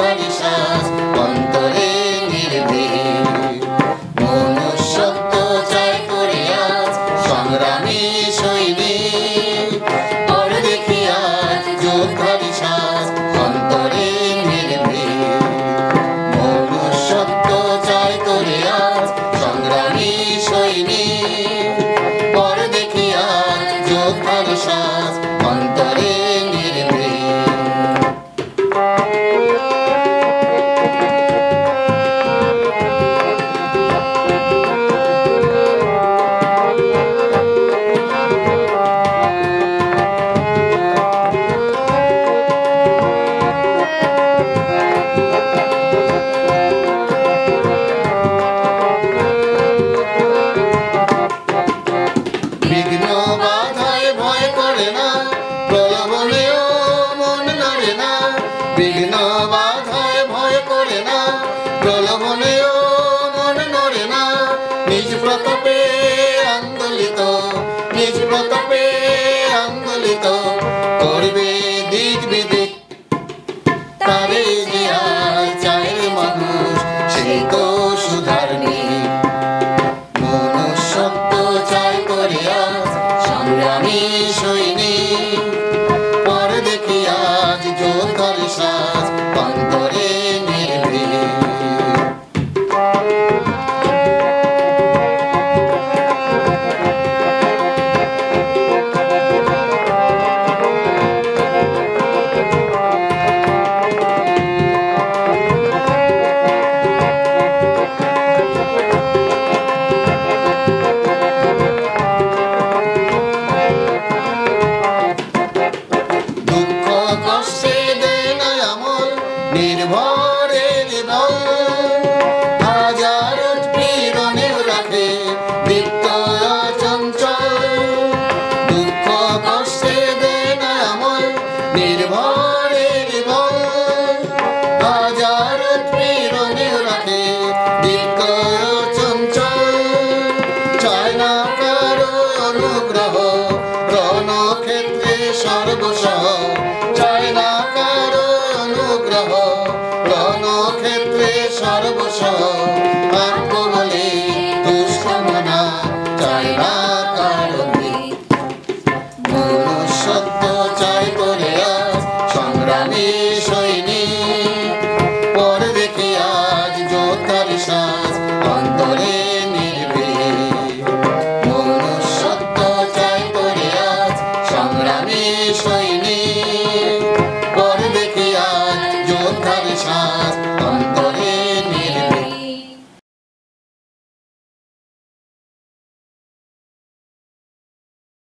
যোদ্ধার সাজ অন্তরে নির্ভীক মনুষ্যত্ব চাই করে আজ সংগ্রামী সৈনিক পর দেখি আজ যোদ্ধার সাজ অন্তরে নির্ভীক মনুষ্যত্ব চাই করে আজ সংগ্রামী সৈনিক পর দেখি আজ যোদ্ধার সাজ অন্তরে বিঘ্ন বাধায় ভয় করে না প্রলোভনেও মন নড়ে না বিঘ্ন বাধায় ভয় করে না প্রলোভনেও মন নড়ে না নিজ প্রতাপে আন্দোলিত নিজ প্রতাপে আন্দোলিত করবে দিক বিদিক তারে যে আর চায় মানুষ সেই তো সুধার্মিক মনুষ্যত্ব চাই করে আজ সংগ্রামী সৈনিক পর দেখি আজ যোদ্ধার সাজ অন্তরে নির্ভীক নির্ভরের বল হাজার উৎপীড়নেও রাখে দীপ্ত চঞ্চল দুঃখ কষ্টে দেয় না আমল নির্ভরের বল হাজার উৎপীড়নেও রাখে দীপ্ত চঞ্চল চায় না কারো অনুগ্রহ রণক্ষেত্রে সর্বসহ চায় না কারো অনুগ্রহ রণক্ষেত্রে সর্বসহ আত্ম বলে দুষ্কামনা চায় না কারো মনুষ্যত্ব চাই করে আজ সংগ্রামী সৈনিক পর দেখি আজ যোদ্ধার সাজ